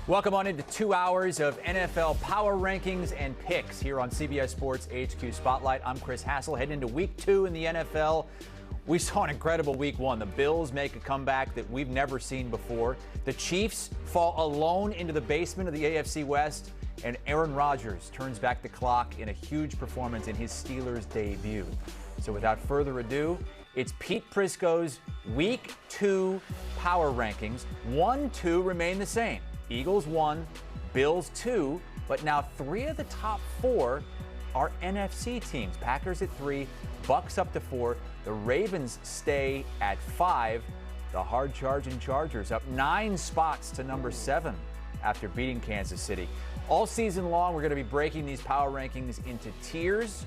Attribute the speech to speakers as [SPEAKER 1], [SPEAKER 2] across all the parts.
[SPEAKER 1] Welcome on into 2 hours of NFL power rankings and picks here on CBS Sports HQ Spotlight. I'm Chris Hassel, heading into week 2 in the NFL. We saw an incredible week 1. The Bills make a comeback that we've never seen before. The Chiefs fall alone into the basement of the AFC West. And Aaron Rodgers turns back the clock in a huge performance in his Steelers debut. So without further ado, it's Pete Prisco's week 2 power rankings. 1, 2 remain the same. Eagles 1, Bills 2, but now 3 of the top 4 are NFC teams. Packers at 3, Bucks up to 4, the Ravens stay at 5, the hard-charging Chargers up 9 spots to number 7 after beating Kansas City. All season long, we're going to be breaking these power rankings into tiers.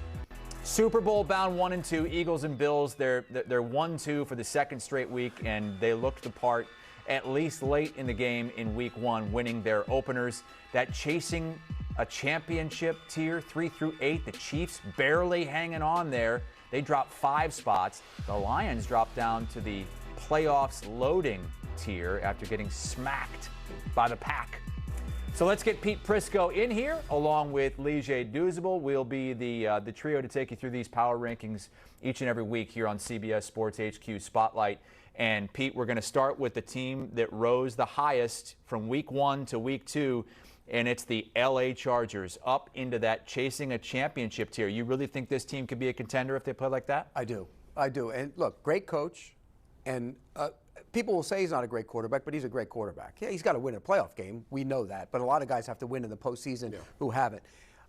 [SPEAKER 1] Super Bowl bound 1 and 2, Eagles and Bills. They're 1-2 for the second straight week, and they looked the part at least late in the game in week 1, winning their openers. That chasing a championship tier, 3 through 8, the Chiefs barely hanging on there. They dropped 5 spots. The Lions dropped down to the playoffs loading tier after getting smacked by the Pack. So let's get Pete Prisco in here, along with Leger Douzable. We'll be the trio to take you through these power rankings each and every week here on CBS Sports HQ Spotlight. And Pete, we're going to start with the team that rose the highest from week 1 to week 2, and it's the LA Chargers, up into that chasing a championship tier. You really think this team could be a contender if they play like that?
[SPEAKER 2] I do. And look, great coach, and people will say he's not a great quarterback, but he's a great quarterback. Yeah, he's got to win a playoff game. We know that, but a lot of guys have to win in the postseason who haven't.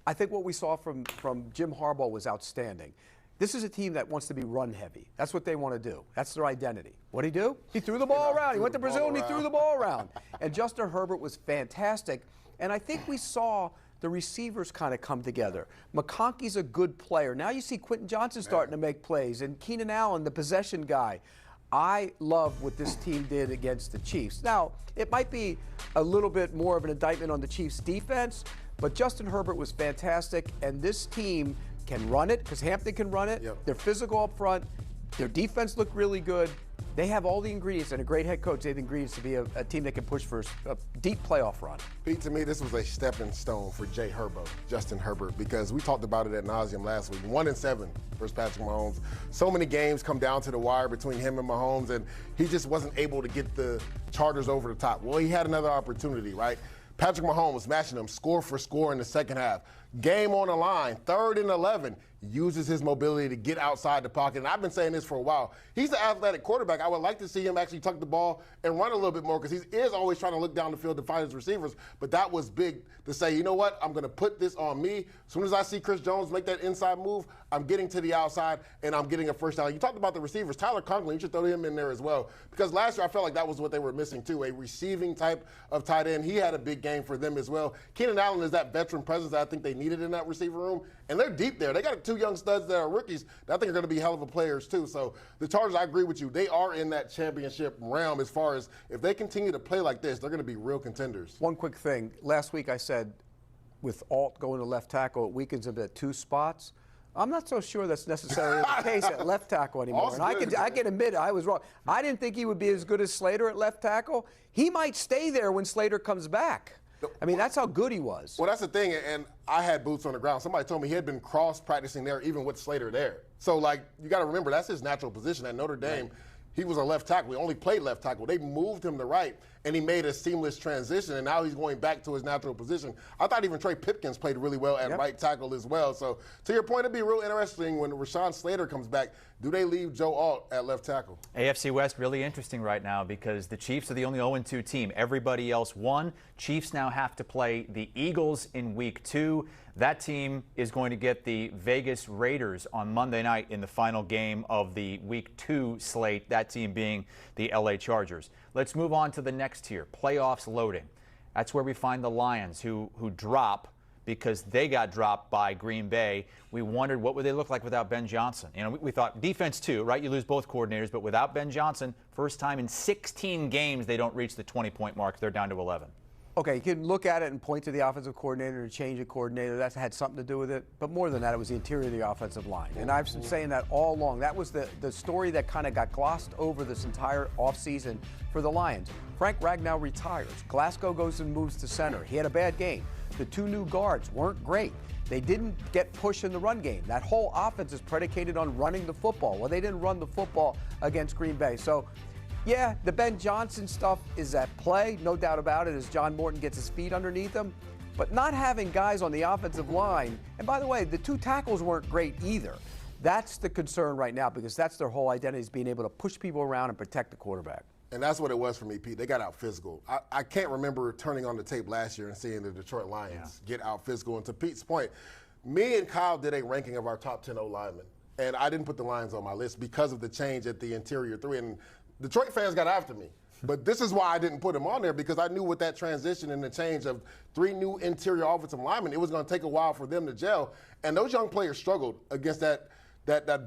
[SPEAKER 2] I think what we saw from Jim Harbaugh was outstanding. This is a team that wants to be run heavy. That's what they want to do. That's their identity. What did he do? He threw the ball around. He went to Brazil and he threw the ball around. And Justin Herbert was fantastic. And I think we saw the receivers kind of come together. McConkey's a good player. Now you see Quentin Johnson starting to make plays, and Keenan Allen, the possession guy. I love what this team did against the Chiefs. Now, it might be a little bit more of an indictment on the Chiefs' defense, but Justin Herbert was fantastic, and this team can run it because Hampton can run it. They're physical up front. Their defense looked really good. They have all the ingredients, and a great head coach. They have the ingredients to be a team that can push for a deep playoff run.
[SPEAKER 3] Pete, to me, this was a stepping stone for Justin Herbert, because we talked about it ad nauseum last week. 1-7 versus Patrick Mahomes. So many games come down to the wire between him and Mahomes, and he just wasn't able to get the Chargers over the top. Well, he had another opportunity, right? Patrick Mahomes matching them score for score in the second half. Game on the line, 3rd and 11. Uses his mobility to get outside the pocket. And I've been saying this for a while. He's an athletic quarterback. I would like to see him actually tuck the ball and run a little bit more, because he is always trying to look down the field to find his receivers. But that was big to say, you know what, I'm going to put this on me. As soon as I see Chris Jones make that inside move, I'm getting to the outside and I'm getting a first down. You talked about the receivers. Tyler Conklin, you should throw him in there as well, because last year I felt like that was what they were missing too, a receiving type of tight end. He had a big game for them as well. Keenan Allen is that veteran presence that I think they needed in that receiver room, and they're deep there. They got 2 young studs that are rookies that I think are going to be hell of a players too. So the Chargers, I agree with you. They are in that championship realm as far as if they continue to play like this, they're going to be real contenders.
[SPEAKER 2] One quick thing. Last week I said with Alt going to left tackle, it weakens him at 2 spots. I'm not so sure that's necessarily the case at left tackle anymore. And I can admit I was wrong. I didn't think he would be as good as Slater at left tackle. He might stay there when Slater comes back. I mean, that's how good he was.
[SPEAKER 3] Well, that's the thing, and I had boots on the ground. Somebody told me he had been cross-practicing there even with Slater there. So, you got to remember, that's his natural position. At Notre Dame, he was a left tackle. He only played left tackle. They moved him to right, and he made a seamless transition, and now he's going back to his natural position. I thought even Trey Pipkins played really well at right tackle as well. So, to your point, it'd be real interesting when Rashawn Slater comes back. Do they leave Joe Alt at left tackle?
[SPEAKER 1] AFC West really interesting right now, because the Chiefs are the only 0-2 team. Everybody else won. Chiefs now have to play the Eagles in week 2. That team is going to get the Vegas Raiders on Monday night in the final game of the week 2 slate, that team being the LA Chargers. Let's move on to the next tier, playoffs loading. That's where we find the Lions, who drop because they got dropped by Green Bay. We wondered what would they look like without Ben Johnson. You know, we thought defense too, right? You lose both coordinators, but without Ben Johnson, first time in 16 games they don't reach the 20-point mark. They're down to 11.
[SPEAKER 2] Okay, you can look at it and point to the offensive coordinator and change the coordinator. That had something to do with it. But more than that, it was the interior of the offensive line. And I've been saying that all along. That was the story that kind of got glossed over this entire offseason for the Lions. Frank Ragnow retires. Glasgow goes and moves to center. He had a bad game. The two new guards weren't great. They didn't get pushed in the run game. That whole offense is predicated on running the football. Well, they didn't run the football against Green Bay. So, yeah, the Ben Johnson stuff is at play, no doubt about it, as John Morton gets his feet underneath him. But not having guys on the offensive line, and by the way, the two tackles weren't great either. That's the concern right now because that's their whole identity, is being able to push people around and protect the quarterback.
[SPEAKER 3] And that's what it was for me, Pete. They got out physical. I can't remember turning on the tape last year and seeing the Detroit Lions get out physical. And to Pete's point, me and Kyle did a ranking of our top 10 O-linemen. And I didn't put the Lions on my list because of the change at the interior three. And Detroit fans got after me. But this is why I didn't put them on there, because I knew with that transition and the change of 3 new interior offensive linemen, it was going to take a while for them to gel. And those young players struggled against that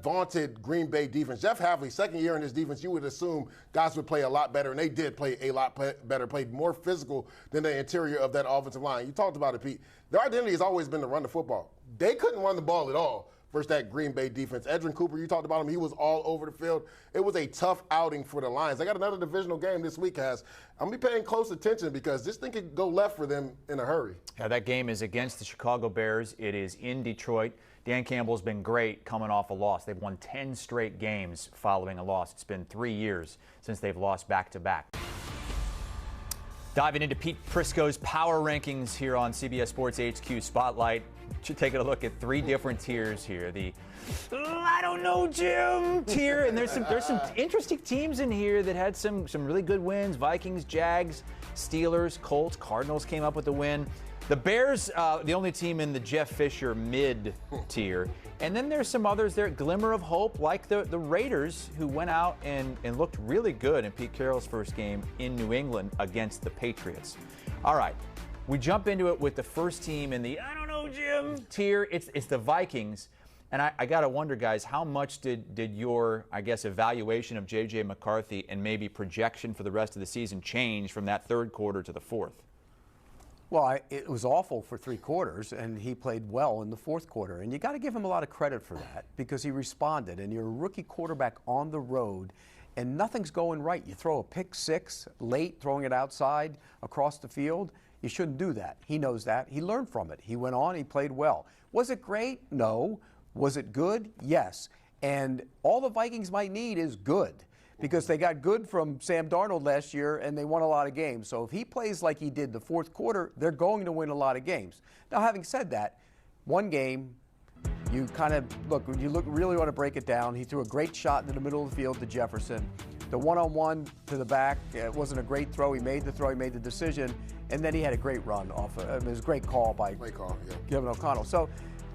[SPEAKER 3] vaunted Green Bay defense. Jeff Havley, second year in this defense, you would assume guys would play a lot better, and they did play a lot better, played more physical than the interior of that offensive line. You talked about it, Pete. Their identity has always been to run the football. They couldn't run the ball at all versus that Green Bay defense. Edrin Cooper, you talked about him. He was all over the field. It was a tough outing for the Lions. They got another divisional game this week, I'm going to be paying close attention because this thing could go left for them in a hurry.
[SPEAKER 1] Yeah, that game is against the Chicago Bears. It is in Detroit. Dan Campbell's been great coming off a loss. They've won 10 straight games following a loss. It's been 3 years since they've lost back-to-back. Diving into Pete Prisco's power rankings here on CBS Sports HQ Spotlight. Taking a look at 3 different tiers here. The I don't know, Jim tier, and there's some interesting teams in here that had some really good wins. Vikings, Jags, Steelers, Colts, Cardinals came up with the win. The Bears, the only team in the Jeff Fisher mid tier. And then there's some others there, glimmer of hope, like the Raiders, who went out and looked really good in Pete Carroll's first game in New England against the Patriots. All right, we jump into it with the first team in the I don't know, Jim tier. It's the Vikings. And I got to wonder, guys, how much did your, I guess, evaluation of J.J. McCarthy and maybe projection for the rest of the season change from that third quarter to the fourth?
[SPEAKER 2] Well, it was awful for 3 quarters, and he played well in the fourth quarter. And you got to give him a lot of credit for that because he responded. And you're a rookie quarterback on the road, and nothing's going right. You throw a pick 6 late, throwing it outside across the field. You shouldn't do that. He knows that. He learned from it. He went on. He played well. Was it great? No. Was it good? Yes. And all the Vikings might need is good, because they got good from Sam Darnold last year and they won a lot of games. So if he plays like he did the fourth quarter, they're going to win a lot of games. Now, having said that, one game, you kind of really want to break it down. He threw a great shot into the middle of the field to Jefferson. The one-on-one to the back, it wasn't a great throw. He made the throw, he made the decision, and then he had a great run off. It was a great call by Kevin O'Connell. So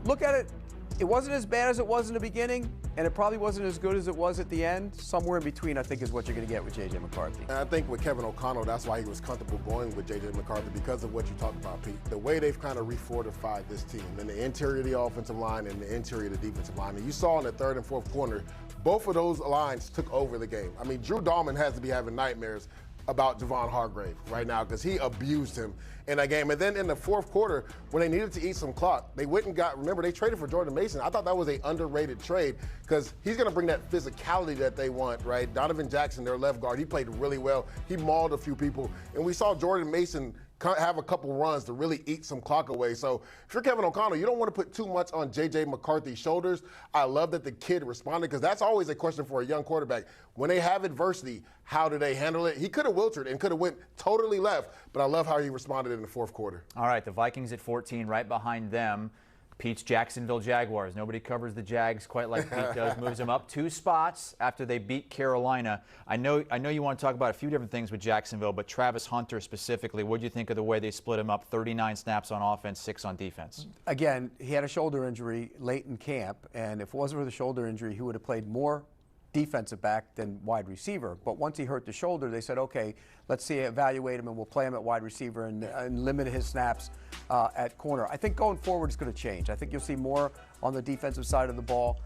[SPEAKER 2] look at it. It wasn't as bad as it was in the beginning, and it probably wasn't as good as it was at the end. Somewhere in between, I think, is what you're going to get with J.J. McCarthy.
[SPEAKER 3] And I think with Kevin O'Connell, that's why he was comfortable going with J.J. McCarthy, because of what you talked about, Pete. The way they've kind of refortified this team, in the interior of the offensive line and the interior of the defensive line. And you saw in the third and fourth quarter, both of those lines took over the game. I mean, Drew Dahlman has to be having nightmares about Javon Hargrave right now because he abused him in that game. And then in the fourth quarter, when they needed to eat some clock, they went and remember, they traded for Jordan Mason. I thought that was an underrated trade because he's going to bring that physicality that they want, right? Donovan Jackson, their left guard, he played really well. He mauled a few people. And we saw Jordan Mason have a couple runs to really eat some clock away. So if you're Kevin O'Connell, you don't want to put too much on J.J. McCarthy's shoulders. I love that the kid responded because that's always a question for a young quarterback. When they have adversity, how do they handle it? He could have wilted and could have went totally left, but I love how he responded in the fourth quarter.
[SPEAKER 1] All right, the Vikings at 14, right behind them. Pete's Jacksonville Jaguars. Nobody covers the Jags quite like Pete does. Moves them up 2 spots after they beat Carolina. I know you want to talk about a few different things with Jacksonville, but Travis Hunter specifically, what do you think of the way they split him up? 39 snaps on offense, 6 on defense.
[SPEAKER 2] Again, he had a shoulder injury late in camp, and if it wasn't for the shoulder injury, he would have played more defensive back than wide receiver. But once he hurt the shoulder, they said, okay, let's evaluate him, and we'll play him at wide receiver and limit his snaps at corner. I think going forward it's going to change. I think you'll see more on the defensive side of the ball.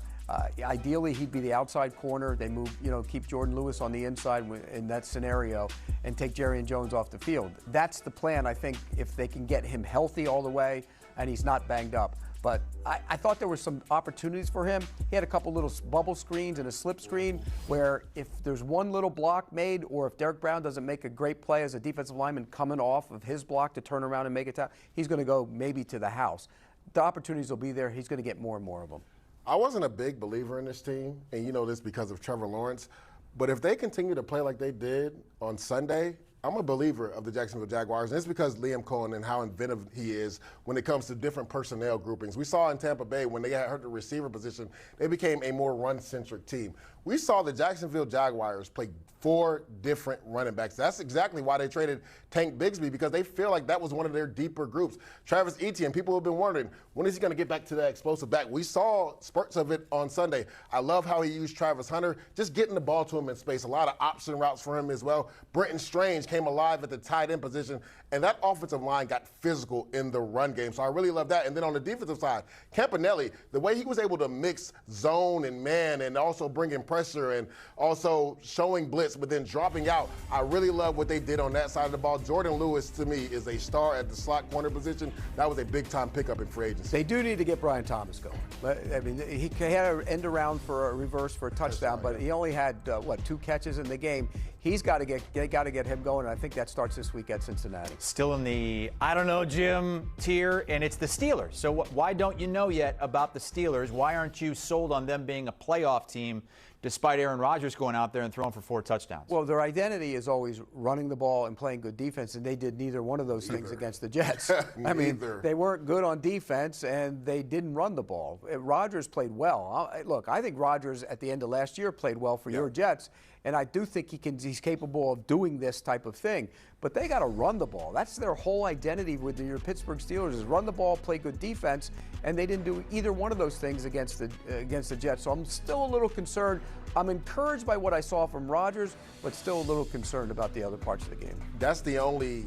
[SPEAKER 2] Ideally, he'd be the outside corner. They move, keep Jordan Lewis on the inside in that scenario and take Jerry and Jones off the field. That's the plan, I think, if they can get him healthy all the way and he's not banged up. But I thought there were some opportunities for him. He had a couple little bubble screens and a slip screen where if there's one little block made, or if Derek Brown doesn't make a great play as a defensive lineman coming off of his block to turn around and make it down, he's going to go maybe to the house. The opportunities will be there. He's going to get more and more of them.
[SPEAKER 3] I wasn't a big believer in this team, and you know this because of Trevor Lawrence. But if they continue to play like they did on Sunday, I'm a believer of the Jacksonville Jaguars, and it's because Liam Cohen and how inventive he is when it comes to different personnel groupings. We saw in Tampa Bay when they had hurt the receiver position, they became a more run-centric team. We saw the Jacksonville Jaguars play 4 different running backs. That's exactly why they traded Tank Bigsby, because they feel like that was one of their deeper groups. Travis Etienne, people have been wondering, when is he going to get back to that explosive back? We saw spurts of it on Sunday. I love how he used Travis Hunter, just getting the ball to him in space. A lot of option routes for him as well. Brenton Strange came alive at the tight end position, and that offensive line got physical in the run game. So I really love that. And then on the defensive side, Campanelli, the way he was able to mix zone and man and also bring in pressure and also showing blitz but then dropping out, I really love what they did on that side of the ball. Jordan Lewis, to me, is a star at the slot corner position. That was a big-time pickup in free agency.
[SPEAKER 2] They do need to get Brian Thomas going. I mean, he had an end around for a reverse for a touchdown, but he only had, 2 catches in the game. They got to get him going, and I think that starts this week at Cincinnati.
[SPEAKER 1] Still in the, I don't know, Jim, tier, and it's the Steelers. So why don't you know yet about the Steelers? Why aren't you sold on them being a playoff team despite Aaron Rodgers going out there and throwing for 4 touchdowns?
[SPEAKER 2] Well, their identity is always running the ball and playing good defense, and they did neither one of those things against the Jets. I mean, they weren't good on defense, and they didn't run the ball. Rodgers played well. Look, I think Rodgers at the end of last year played well for your Jets, and I do think he's capable of doing this type of thing. But they got to run the ball. That's their whole identity with your Pittsburgh Steelers, is run the ball, play good defense, and they didn't do either one of those things against the Jets. So I'm still a little concerned. I'm encouraged by what I saw from Rodgers, but still a little concerned about the other parts of the game.
[SPEAKER 3] That's the only,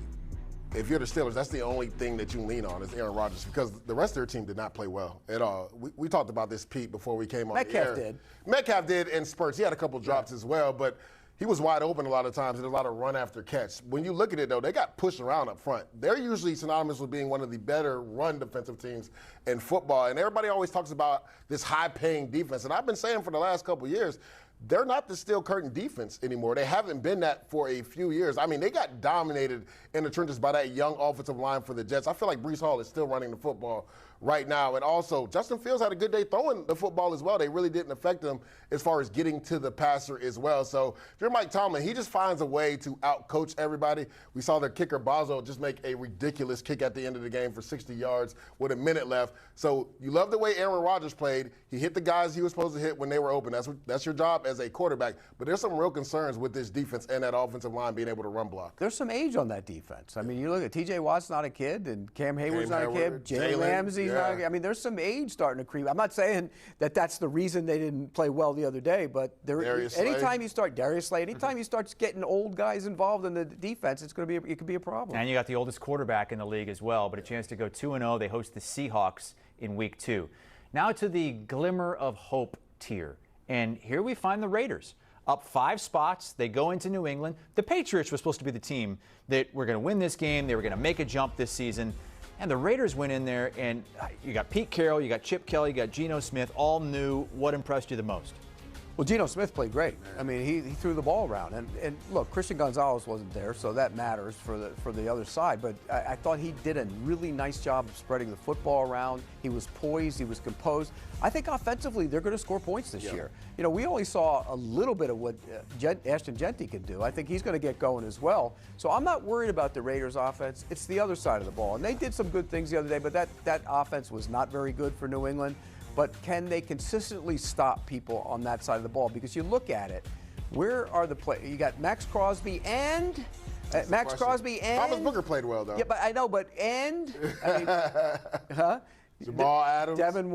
[SPEAKER 3] if you're the Steelers, that's the only thing that you lean on is Aaron Rodgers, because the rest of their team did not play well at all. We talked about this, Pete, before we came on the air. Metcalf did in spurts. He had a couple drops as well, but he was wide open a lot of times and a lot of run after catch. When you look at it, though, they got pushed around up front. They're usually synonymous with being one of the better run defensive teams in football. And everybody always talks about this high-paying defense. And I've been saying for the last couple of years, they're not the steel curtain defense anymore. They haven't been that for a few years. I mean, they got dominated in the trenches by that young offensive line for the Jets. I feel like Breece Hall is still running the football right now. And also, Justin Fields had a good day throwing the football as well. They really didn't affect him as far as getting to the passer as well. So if you're Mike Tomlin, he just finds a way to out-coach everybody. We saw their kicker, Bozo, just make a ridiculous kick at the end of the game for 60 yards with a minute left. So you love the way Aaron Rodgers played. He hit the guys he was supposed to hit when they were open. That's your job as a quarterback. But there's some real concerns with this defense and that offensive line being able to run block.
[SPEAKER 2] There's some age on that defense. I mean, you look at T.J. Watt's not a kid, and Cam Hayward's not a kid. Jalen Ramsey's not a kid. I mean, there's some age starting to creep. I'm not saying that that's the reason they didn't play well the other day, but anytime you start Darius Slay, anytime you start getting old guys involved in the defense, it could be a problem.
[SPEAKER 1] And you got the oldest quarterback in the league as well, but a chance to go 2-0. They host the Seahawks in week 2. Now to the glimmer of hope tier. And here we find the Raiders. Up 5 spots. They go into New England. The Patriots were supposed to be the team that were going to win this game. They were going to make a jump this season. And the Raiders went in there, and you got Pete Carroll, you got Chip Kelly, you got Geno Smith, all new. What impressed you the most?
[SPEAKER 2] Well, Geno Smith played great. I mean, he threw the ball around. And look, Christian Gonzalez wasn't there, so that matters for the other side. But I thought he did a really nice job of spreading the football around. He was poised. He was composed. I think offensively they're going to score points this year. You know, we only saw a little bit of what Ashton Genty could do. I think he's going to get going as well. So I'm not worried about the Raiders' offense. It's the other side of the ball. And they did some good things the other day, but that offense was not very good for New England. But can they consistently stop people on that side of the ball? Because you look at it, where are the players? You got Max Crosby and
[SPEAKER 3] Thomas Booker played well, though.
[SPEAKER 2] Yeah, but I know, I mean,
[SPEAKER 3] Jamal Adams,
[SPEAKER 2] Devin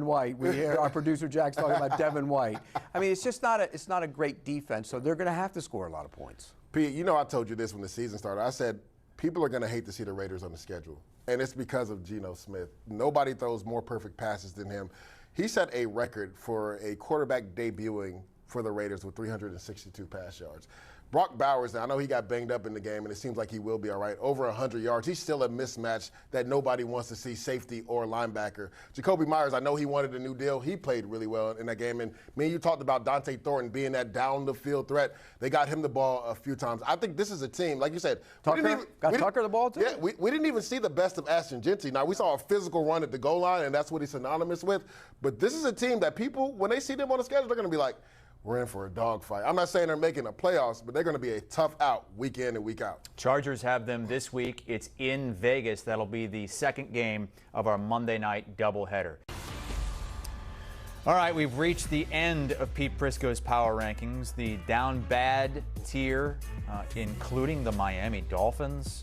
[SPEAKER 2] White. We hear our producer Jack's talking about Devin White. I mean, it's not a great defense, so they're going to have to score a lot of points.
[SPEAKER 3] Pete, you know I told you this when the season started. I said people are going to hate to see the Raiders on the schedule. And it's because of Geno Smith. Nobody throws more perfect passes than him. He set a record for a quarterback debuting for the Raiders with 362 pass yards. Brock Bowers, I know he got banged up in the game, and it seems like he will be all right. Over 100 yards. He's still a mismatch that nobody wants to see, safety or linebacker. Jacoby Myers, I know he wanted a new deal. He played really well in that game. And me and you talked about Dante Thornton being that down-the-field threat. They got him the ball a few times. I think this is a team, like you said.
[SPEAKER 2] Tucker the ball, too?
[SPEAKER 3] Yeah, we didn't even see the best of Ashton Genty. Now, we saw a physical run at the goal line, and that's what he's synonymous with. But this is a team that people, when they see them on the schedule, they're going to be like, we're in for a dogfight. I'm not saying they're making the playoffs, but they're going to be a tough out week in and week out.
[SPEAKER 1] Chargers have them this week. It's in Vegas. That'll be the second game of our Monday night doubleheader. All right, we've reached the end of Pete Prisco's power rankings. The down bad tier, including the Miami Dolphins,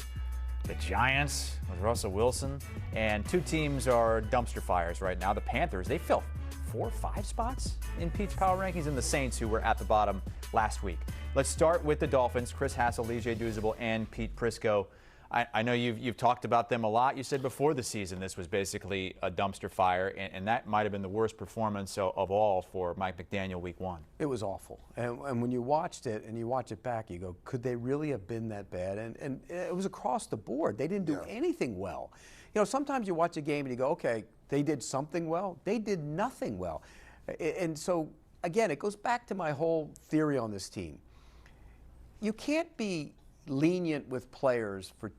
[SPEAKER 1] the Giants with Russell Wilson, and two teams are dumpster fires right now. The Panthers, they fell 4 or 5 spots in Pete's power rankings, and the Saints, who were at the bottom last week. Let's start with the Dolphins. Chris Hassel, Leger Douzable, and Pete Prisco. I know you've talked about them a lot. You said before the season this was basically a dumpster fire, and that might have been the worst performance of all for Mike McDaniel week 1.
[SPEAKER 2] It was awful. And when you watched it and you watch it back, you go, could they really have been that bad? And it was across the board. They didn't do anything well. You know, sometimes you watch a game and you go, okay, they did something well. They did nothing well. And so, again, it goes back to my whole theory on this team. You can't be lenient with players for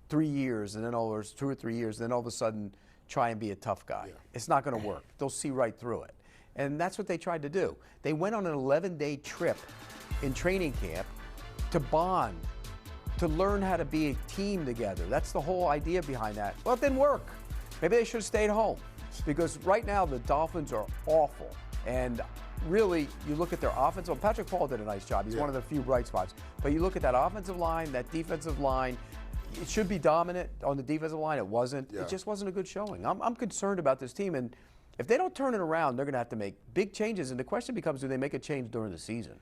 [SPEAKER 2] 3 years and then all those 2 or 3 years, and then all of a sudden try and be a tough guy. Yeah. It's not going to work. They'll see right through it. And that's what they tried to do. They went on an 11-day trip in training camp to bond, to learn how to be a team together. That's the whole idea behind that. Well, it didn't work. Maybe they should have stayed home, because right now the Dolphins are awful. And really, you look at their offense. Well, Patrick Paul did a nice job. He's one of the few bright spots. But you look at that offensive line, that defensive line, it should be dominant on the defensive line. It wasn't. Yeah. It just wasn't a good showing. I'm concerned about this team. And if they don't turn it around, they're going to have to make big changes. And the question becomes, do they make a change during the season?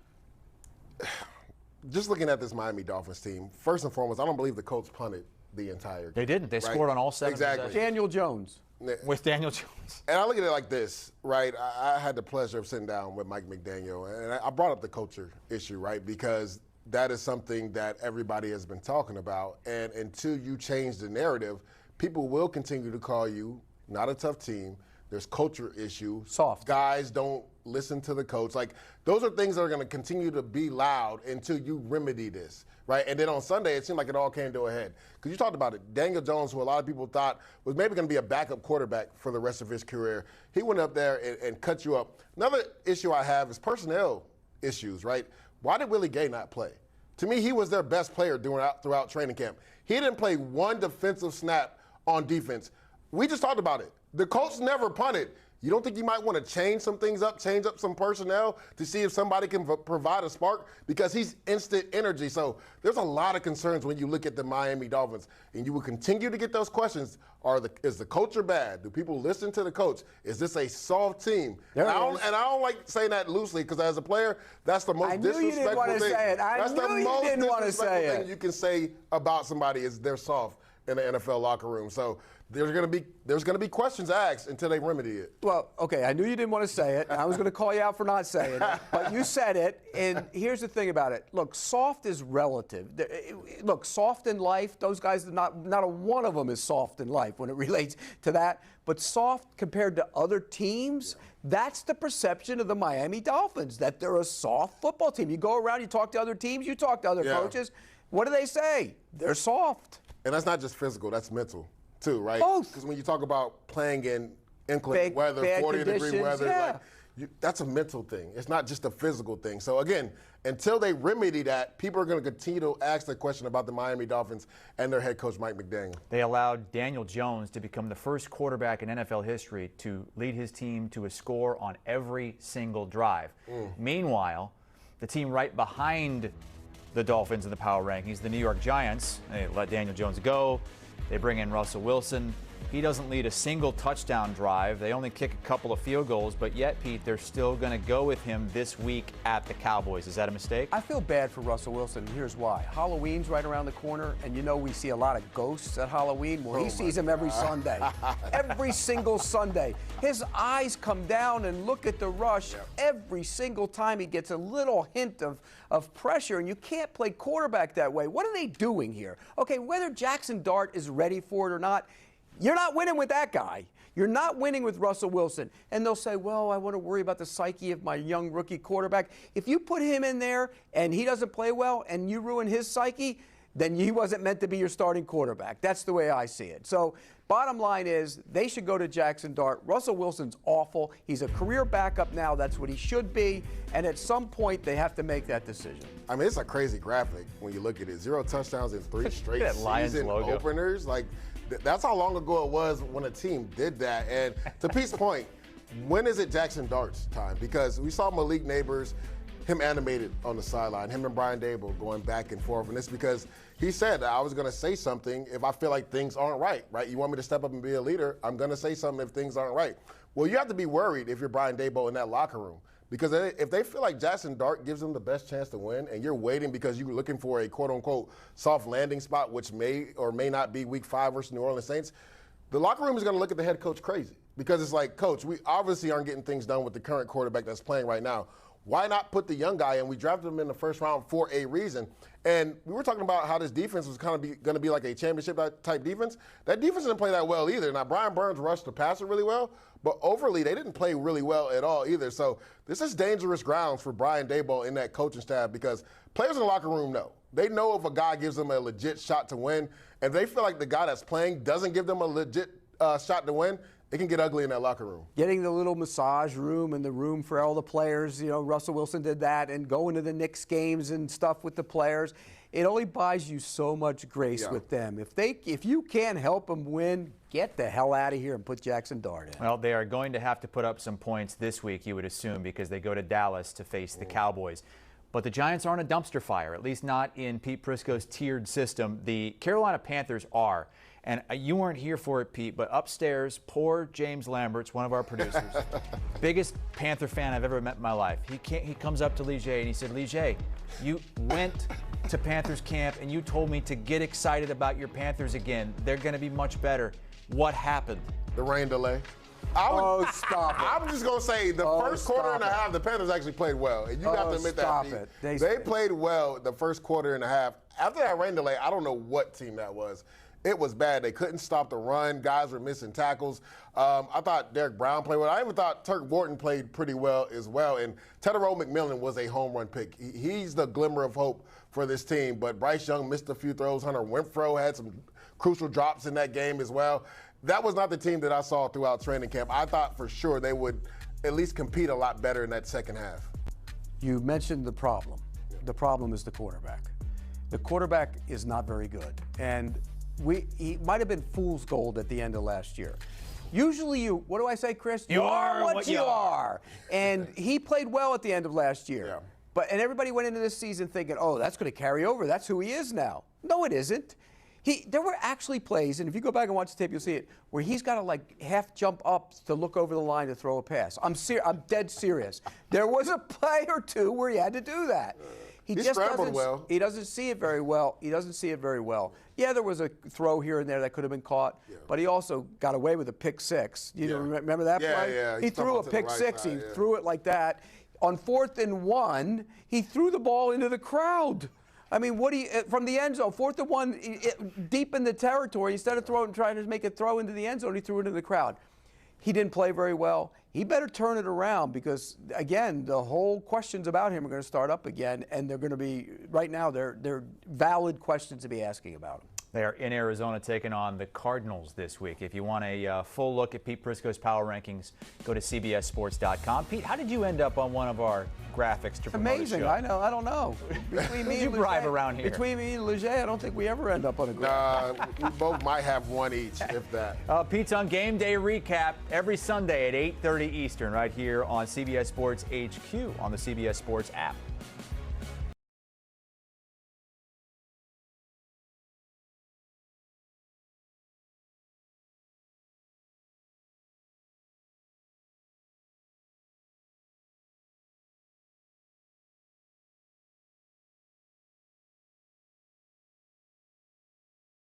[SPEAKER 3] Just looking at this Miami Dolphins team, first and foremost, I don't believe the Colts punted the entire game.
[SPEAKER 1] They didn't. They scored on all 7
[SPEAKER 3] Exactly.
[SPEAKER 2] Daniel Jones.
[SPEAKER 1] With Daniel Jones.
[SPEAKER 3] And I look at it like this, right? I had the pleasure of sitting down with Mike McDaniel, and I brought up the culture issue, right? Because that is something that everybody has been talking about. And until you change the narrative, people will continue to call you not a tough team. There's culture issue.
[SPEAKER 2] Soft.
[SPEAKER 3] Guys don't listen to the coach. Like, those are things that are going to continue to be loud until you remedy this, right? And then on Sunday, it seemed like it all came to a head. Because you talked about it. Daniel Jones, who a lot of people thought was maybe going to be a backup quarterback for the rest of his career, he went up there and cut you up. Another issue I have is personnel issues, right? Why did Willie Gay not play? To me, he was their best player throughout training camp. He didn't play one defensive snap on defense. We just talked about it. The Colts never punted. You don't think you might want to change some things up, change up some personnel to see if somebody can provide a spark? Because he's instant energy. So there's a lot of concerns when you look at the Miami Dolphins. And you will continue to get those questions. Is the culture bad? Do people listen to the coach? Is this a soft team? And I don't like saying that loosely, because as a player, that's the most disrespectful thing. That's the most disrespectful thing you can say about somebody is they're soft in the NFL locker room. So there's going to be questions asked until they remedy it.
[SPEAKER 2] Well, okay, I knew you didn't want to say it. I was going to call you out for not saying it, but you said it. And here's the thing about it. Look, soft is relative. Look, soft in life, those guys, not a one of them is soft in life when it relates to that. But soft compared to other teams, that's the perception of the Miami Dolphins, that they're a soft football team. You go around, you talk to other teams, you talk to other coaches. What do they say? They're soft.
[SPEAKER 3] And that's not just physical, that's mental too, right?
[SPEAKER 2] Both.
[SPEAKER 3] Because when you talk about playing in inclement weather, 40-degree weather, that's a mental thing. It's not just a physical thing. So again, until they remedy that, people are going to continue to ask the question about the Miami Dolphins and their head coach, Mike McDaniel.
[SPEAKER 1] They allowed Daniel Jones to become the first quarterback in NFL history to lead his team to a score on every single drive. Meanwhile, the team right behind the Dolphins in the power rankings, the New York Giants, they let Daniel Jones go. They bring in Russell Wilson. He doesn't lead a single touchdown drive. They only kick a couple of field goals, but yet, Pete, they're still going to go with him this week at the Cowboys. Is that a mistake?
[SPEAKER 2] I feel bad for Russell Wilson, and here's why. Halloween's right around the corner, and you know we see a lot of ghosts at Halloween. Well, he sees them every Sunday. Every single Sunday. His eyes come down and look at the rush every single time he gets a little hint of pressure, and you can't play quarterback that way. What are they doing here? Okay, whether Jackson Dart is ready for it or not, you're not winning with that guy. You're not winning with Russell Wilson. And they'll say, well, I want to worry about the psyche of my young rookie quarterback. If you put him in there and he doesn't play well and you ruin his psyche, then he wasn't meant to be your starting quarterback. That's the way I see it. So bottom line is they should go to Jackson Dart. Russell Wilson's awful. He's a career backup now. That's what he should be. And at some point, they have to make that decision.
[SPEAKER 3] I mean, it's a crazy graphic when you look at it. 0 touchdowns in 3 straight season
[SPEAKER 1] logo.
[SPEAKER 3] Openers. Like, that's how long ago it was when a team did that. And to Pete's point, when is it Jackson Dart's time? Because we saw Malik Neighbors, him animated on the sideline, him and Brian Dable going back and forth. And it's because he said that I was going to say something if I feel like things aren't right? You want me to step up and be a leader? I'm going to say something if things aren't right. Well, you have to be worried if you're Brian Dable in that locker room. Because if they feel like Jackson Dart gives them the best chance to win, and you're waiting because you're looking for a quote-unquote soft landing spot, which may or may not be Week 5 versus New Orleans Saints, the locker room is going to look at the head coach crazy. Because it's like, Coach, we obviously aren't getting things done with the current quarterback that's playing right now. Why not put the young guy in? We drafted him in the first round for a reason. And we were talking about how this defense was kind of going to be like a championship-type defense. That defense didn't play that well either. Now, Brian Burns rushed the passer really well, but overly, they didn't play really well at all either. So this is dangerous grounds for Brian Dable and that coaching staff because players in the locker room know. They know if a guy gives them a legit shot to win, and they feel like the guy that's playing doesn't give them a legit shot to win, it can get ugly in that locker room.
[SPEAKER 2] Getting the little massage room and the room for all the players, Russell Wilson did that, and going to the Knicks games and stuff with the players. It only buys you so much grace with them. If you can't help them win, get the hell out of here and put Jackson Dart in.
[SPEAKER 1] Well, they are going to have to put up some points this week, you would assume, because they go to Dallas to face the Cowboys. But the Giants aren't a dumpster fire, at least not in Pete Prisco's tiered system. The Carolina Panthers are. And you weren't here for it, Pete, but upstairs, poor James Lambert's one of our producers, biggest Panther fan I've ever met in my life. He comes up to Leger and he said, Leger, you went to Panthers camp and you told me to get excited about your Panthers again. They're going to be much better. What happened?
[SPEAKER 3] The rain delay.
[SPEAKER 2] Stop it.
[SPEAKER 3] I'm just going to say the first quarter and a half, the Panthers actually played well. And you have to admit that. They played well the first quarter and a half. After that rain delay, I don't know what team that was. It was bad. They couldn't stop the run. Guys were missing tackles. I thought Derek Brown played well. I even thought Turk Wharton played pretty well as well. And Tedero McMillan was a home run pick. He's the glimmer of hope for this team. But Bryce Young missed a few throws. Hunter Renfrow had some crucial drops in that game as well. That was not the team that I saw throughout training camp. I thought for sure they would at least compete a lot better in that second half.
[SPEAKER 2] You mentioned the problem. The problem is the quarterback. The quarterback is not very good. And he might have been fool's gold at the end of last year. Usually what do I say, Chris?
[SPEAKER 1] You are what you are.
[SPEAKER 2] And he played well at the end of last year.
[SPEAKER 3] Yeah.
[SPEAKER 2] And everybody went into this season thinking, oh, that's going to carry over. That's who he is now. No, it isn't. There were actually plays, and if you go back and watch the tape, you'll see it, where he's got to half jump up to look over the line to throw a pass. I'm dead serious. There was a play or two where he had to do that. He just
[SPEAKER 3] scrambled well.
[SPEAKER 2] He doesn't see it very well. Yeah, there was a throw here and there that could have been caught, but he also got away with a pick six. You remember that play?
[SPEAKER 3] Yeah.
[SPEAKER 2] He threw a pick six. He threw it like that. On 4th and 1, he threw the ball into the crowd. I mean, from the end zone, 4th and 1, deep in the territory, instead of trying to make a throw into the end zone, he threw it into the crowd. He didn't play very well. He better turn it around because, again, the whole questions about him are going to start up again, and they're going to be, right now, they're valid questions to be asking about him.
[SPEAKER 1] They are in Arizona taking on the Cardinals this week. If you want a full look at Pete Prisco's power rankings, go to CBSSports.com. Pete, how did you end up on one of our graphics to promote
[SPEAKER 2] Amazing.
[SPEAKER 1] the show?
[SPEAKER 2] I know. I don't know. Between me and
[SPEAKER 1] bribe around here?
[SPEAKER 2] Between me and Leger, I don't think we ever end up on a graphic.
[SPEAKER 3] We both might have one each, if that.
[SPEAKER 1] Pete's on Game Day Recap every Sunday at 8:30 Eastern right here on CBS Sports HQ on the CBS Sports app.